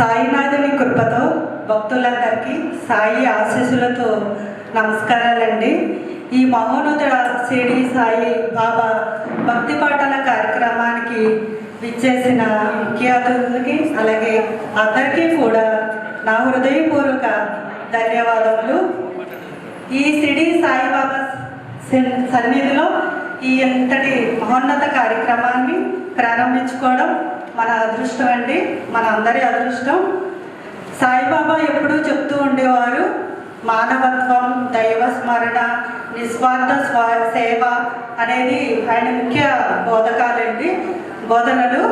సాయినాథుని కృపతో భక్తులందరికీ సాయి ఆశీస్సులతో నమస్కారాలండి. ఈ మహోన్నత షిరిడి సాయి బాబా భక్తి పాటల కార్యక్రమానికి విచ్చేసిన ముఖ్య అతిథులకి అలాగే అందరికీ కూడా నా హృదయపూర్వక ధన్యవాదములు. ఈ షిరిడి సాయిబాబా సన్నిధిలో ఈ ఎంతటి మహోన్నత కార్యక్రమాన్ని ప్రారంభించుకోవడం మన అదృష్టం అండి, మన అందరి అదృష్టం. సాయిబాబా ఎప్పుడూ చెప్తూ ఉండేవారు, మానవత్వం, దైవ స్మరణ, నిస్వార్థ సేవ అనేది ఆయన ముఖ్య బోధనలు.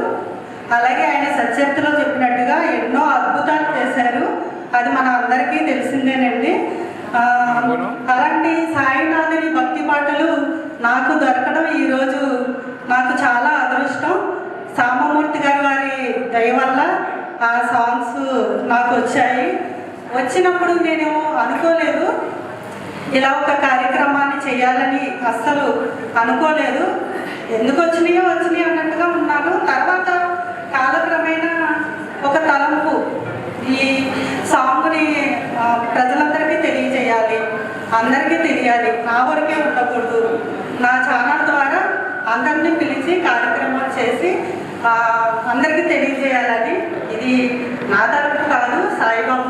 అలాగే ఆయన సత్యత్తులో చెప్పినట్టుగా ఎన్నో అద్భుతాలు చేశారు, అది మన అందరికీ తెలిసిందేనండి. అలాంటి సాయినాథుని భక్తి పాటలు నాకు దొరకడం ఈరోజు నాకు చాలా అదృష్టం. సామమూర్తి గారి వారి దయ వల్ల ఆ సాంగ్స్ నాకు వచ్చాయి. వచ్చినప్పుడు నేను అనుకోలేదు, ఇలా ఒక కార్యక్రమాన్ని చేయాలని అస్సలు అనుకోలేదు. ఎందుకు వచ్చినాయి అన్నట్టుగా ఉన్నాను. తర్వాత కాలక్రమేణా ఒక తలంపు, ఈ సాంగ్ని ప్రజలందరికీ తెలియజేయాలి, అందరికీ తెలియాలి, నా వరకే ఉండకూడదు. నా ఛానల్ ద్వారా అందరినీ పిలిచి కార్యక్రమాలు చేసి అందరికీ తెలియజేయాలని, ఇది నా తరపు కాదు, సాయిబాబు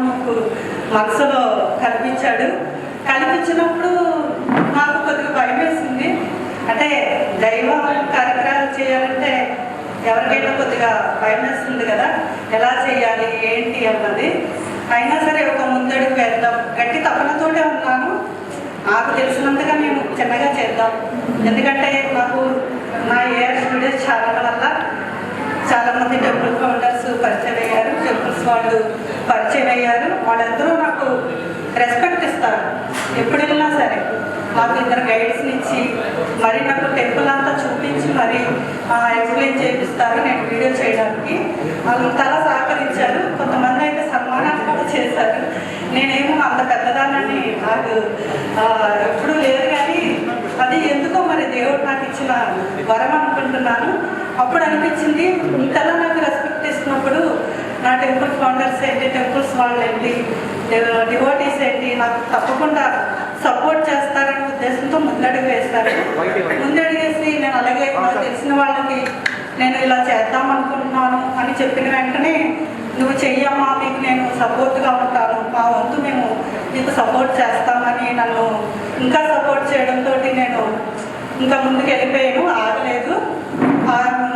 మనసులో కల్పించినప్పుడు నాకు కొద్దిగా భయం వేసింది. అంటే దైవ కార్యక్రమాలు చేయాలంటే ఎవరికైనా కొద్దిగా భయం వేస్తుంది కదా, ఎలా చేయాలి ఏంటి అన్నది. అయినా సరే ఒక ముందడుగు వేద్దాం, గట్టి తపనతోనే ఉన్నాను. నాకు తెలిసినంతగా నేను చిన్నగా చేద్దాం. ఎందుకంటే నాకు నా ఏఆర్ స్టూడియోస్ ఛానల్ వల్ల చాలామంది టెంపుల్ ఫౌండర్స్ పరిచయం అయ్యారు, టెంపుల్స్ వాళ్ళు పరిచయం అయ్యారు. వాళ్ళందరూ నాకు రెస్పెక్ట్ ఇస్తారు. ఎప్పుడు వెళ్ళినా సరే మాకు ఇద్దరు గైడ్స్ని ఇచ్చి మరి నాకు టెంపుల్ అంతా చూపించి మరి ఎక్స్ప్లెయిన్ చేపిస్తారు నేను వీడియో చేయడానికి. వాళ్ళు చాలా సహకరించారు. కొంతమంది అయితే సన్మానాలు కూడా చేశారు. నేనేమో అంత పెద్దదానని నాకు ఎప్పుడూ లేదు, కానీ అది ఎందుకో మరి దేవుడు నాకు ఇచ్చిన వరం అనుకుంటున్నాను. అప్పుడు అనిపించింది, ఇంతలా నాకు రెస్పెక్ట్ ఇస్తున్నప్పుడు నా టెంపుల్ ఫౌండర్స్ ఏంటి, టెంపుల్స్ వాళ్ళు ఏంటి, డివోటీస్ ఏంటి, నాకు తప్పకుండా సపోర్ట్ చేస్తారనే ఉద్దేశంతో ముందడుగు వేస్తారు. ముందడుగేసి నేను అలాగే నాకు తెలిసిన వాళ్ళకి నేను ఇలా చేద్దాం అనుకుంటున్నాను అని చెప్పిన వెంటనే, నువ్వు చెయ్యమ్మా, మీకు నేను సపోర్ట్గా ఉంటాను, మా వంతు మేము నీకు సపోర్ట్ చేస్తామని నన్ను ఇంకా సపోర్ట్ చేయడంతో నేను ఇంకా ముందుకు వెళ్ళిపోయాను, ఆగలేదు.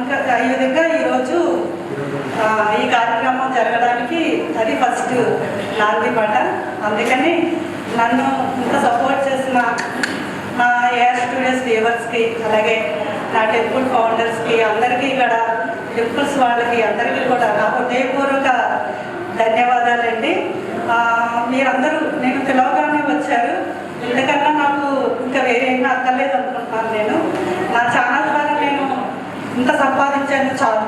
ఇంకా ఈ విధంగా ఈరోజు ఈ కార్యక్రమం జరగడానికి అది ఫస్ట్ నాంది మాట. అందుకని నన్ను ఇంత సపోర్ట్ చేసిన నా ఏఆర్ స్టూడియోస్ వ్యూవర్స్కి, అలాగే నా టెంపుల్ ఫౌండర్స్కి, అందరికీ ఇక్కడ టెంపుల్స్ వాళ్ళకి అందరికీ కూడా నా హృదయపూర్వక ధన్యవాదాలండి. మీరందరూ నేను పిలవగానే వచ్చారు. ఇంతకన్నా నాకు ఇంకా వేరే ఏమీ అక్కర్లేదు అనుకుంటున్నాను. నేను నా ఛానల్ ద్వారా నేను ఇంత సంపాదించాను చాలు,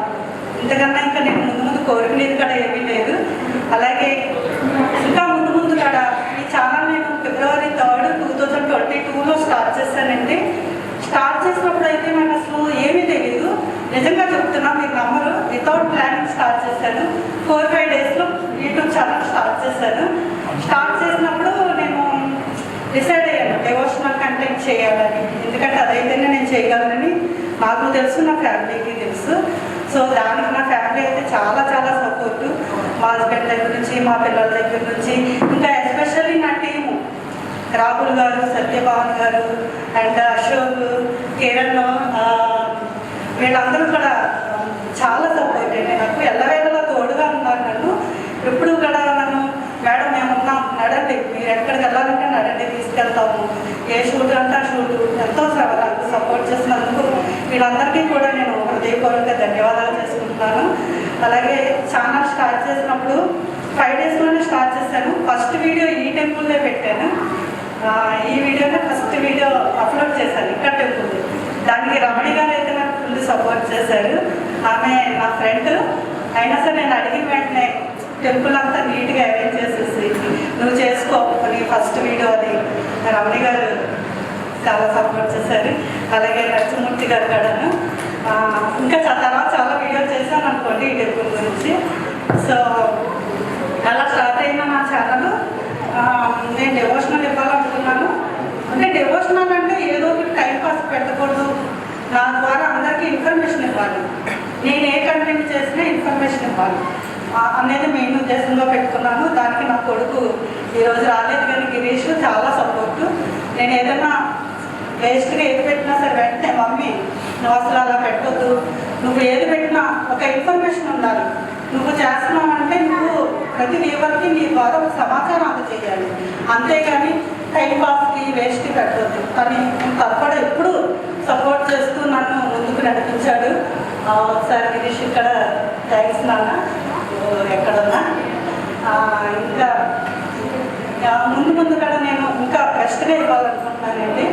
ఇంతకన్నా ఇంకా నేను ముందు కోరుకునేది కూడా ఏమీ లేదు. అలాగే ఇంకా ముందు కూడా ఈ ఛానల్ నేను February 3, 2022లో స్టార్ట్ చేశానండి. స్టార్ట్ చేసినప్పుడు అయితే నాకు అసలు ఏమీ తెలియదు, నిజంగా చెప్తున్నా, మీకు నమ్మరు. వితౌట్ ప్లానింగ్ స్టార్ట్ చేశాను. 4-5 డేస్లో యూట్యూబ్ ఛానల్ స్టార్ట్ చేశాను. స్టార్ట్ చేసినప్పుడు నేను డిసైడ్ అయ్యాను డివోషనల్ కంటెంట్ చేయాలని. ఎందుకంటే అదైతేనే నేను చేయగలనని నాకు తెలుసు, నా ఫ్యామిలీకి తెలుసు. సో దానికి నా ఫ్యామిలీ అయితే చాలా చాలా సపోర్టు, మా హస్బెండ్ దగ్గర నుంచి, మా పిల్లల దగ్గర నుంచి, ఇంకా ఎస్పెషల్లీ నా టీము రాహుల్ గారు, సత్యభావన్ గారు అండ్ అశోక్, కిరణ్, వీళ్ళందరూ కూడా చాలా సపోర్ట్ అండి. నాకు ఎల్లవేళలా తోడుగా ఉన్నారు. నన్ను ఎప్పుడు కూడా నన్ను, మేడం మేమున్నాం, నడండి, మీరు ఎక్కడికి వెళ్ళాలంటే నడండి, తీసుకెళ్తాము, ఏ షూట్ అంటే ఆ షూటు, ఎంతో నాకు సపోర్ట్ చేసినందుకు వీళ్ళందరికీ కూడా నేను హృదయపూర్వక ధన్యవాదాలు చేసుకుంటున్నాను. అలాగే ఛానల్ స్టార్ట్ చేసినప్పుడు 5 డేస్లోనే స్టార్ట్ చేశాను. ఫస్ట్ వీడియో ఈ టెంపుల్నే పెట్టాను. ఈ వీడియోనే ఫస్ట్ వీడియో అప్లోడ్ చేశాను ఇక్కడ టెంపుల్. దానికి రమణి గారు అయితే నాకు ఫుల్ సపోర్ట్ చేశారు. ఆమె నా ఫ్రెండ్ అయినా సరే నేను అడిగిన వెంటనే టెంపుల్ అంతా నీట్గా అరేంజ్ చేసేసి, నువ్వు చేసుకో నీ ఫస్ట్ వీడియో అని రమణి గారు చాలా సపోర్ట్ చేశారు. అలాగే నరసింహమూర్తి గారు కూడాను. ఇంకా చాలా వీడియోలు చేశాను అనుకోండి ఈ టెంపుల్ గురించి. సో నార్మల్గా ఏదో ఒకటి టైం పాస్ పెట్టకూడదు, నా ద్వారా అందరికీ ఇన్ఫర్మేషన్ ఇవ్వాలి, నేను ఏ కంటెంట్ చేసినా ఇన్ఫర్మేషన్ ఇవ్వాలి అనేది మెయిన్ ఉద్దేశంగా పెట్టుకున్నాను. దానికి నా కొడుకు ఈరోజు రాలేదు, కానీ గిరీష్ చాలా సపోర్టు. నేను ఏదైనా వేస్ట్గా ఏది పెట్టినా సరే వెంటనే మమ్మీ నువ్వు అసలు అలా పెట్టొద్దు, నువ్వు ఏది పెట్టినా ఒక ఇన్ఫర్మేషన్ ఉండాలి, నువ్వు చేస్తున్నావు అంటే నువ్వు ప్రతి వ్యూవర్కి నీ ద్వారా ఒక సమాచారం అందజేయాలి, అంతేగాని టైం పాస్కి వేస్ట్కి పెట్టవద్దు అని తప్పడ ఎప్పుడు సపోర్ట్ చేస్తూ నన్ను ముందుకు నడిపించాడు. ఒకసారి గిరీష్ ఇక్కడ థ్యాంక్స్ నాన్న ఎక్కడున్నా. ఇంకా ముందు కూడా నేను ఇంకా బెస్ట్గా ఇవ్వాలనుకుంటున్నానండి.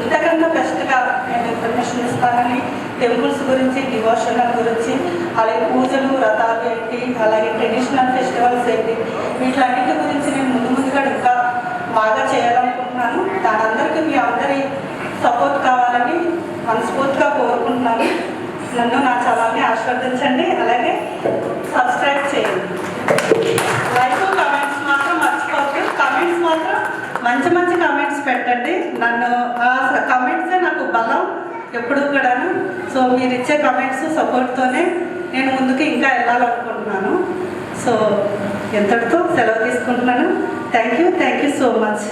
ఇంతకన్నా బెస్ట్గా నేను ఇన్ఫర్మేషన్ ఇస్తానని, టెంపుల్స్ గురించి, డివోషనల్ గురించి, అలాగే పూజలు వ్రతాలు ఏంటి, అలాగే ట్రెడిషనల్ ఫెస్టివల్స్ ఏంటి, వీటన్నిటి గురించి నేను ముందుగా ఇంకా బాగా చేయాలనుకుంటున్నాను. దాని అందరికీ మీ అందరి సపోర్ట్ కావాలని మనస్ఫూర్తిగా కోరుకుంటున్నాను. నన్ను నా ఛానల్ని ఆశీర్వదించండి, అలాగే సబ్స్క్రైబ్ చేయండి. లైక్ కామెంట్స్ మాత్రం మర్చిపోవద్దు. కామెంట్స్ మాత్రం మంచి మంచి కామెంట్స్ పెట్టండి. నన్ను ఆ కామెంట్సే నాకు బలం ఎప్పుడు కూడాను. సో మీరు ఇచ్చే కామెంట్స్ సపోర్ట్తోనే నేను ముందుకు ఇంకా వెళ్ళాలనుకుంటున్నాను. సో ఎంతటితో సెలవు తీసుకుంటున్నాను. Thank you so much.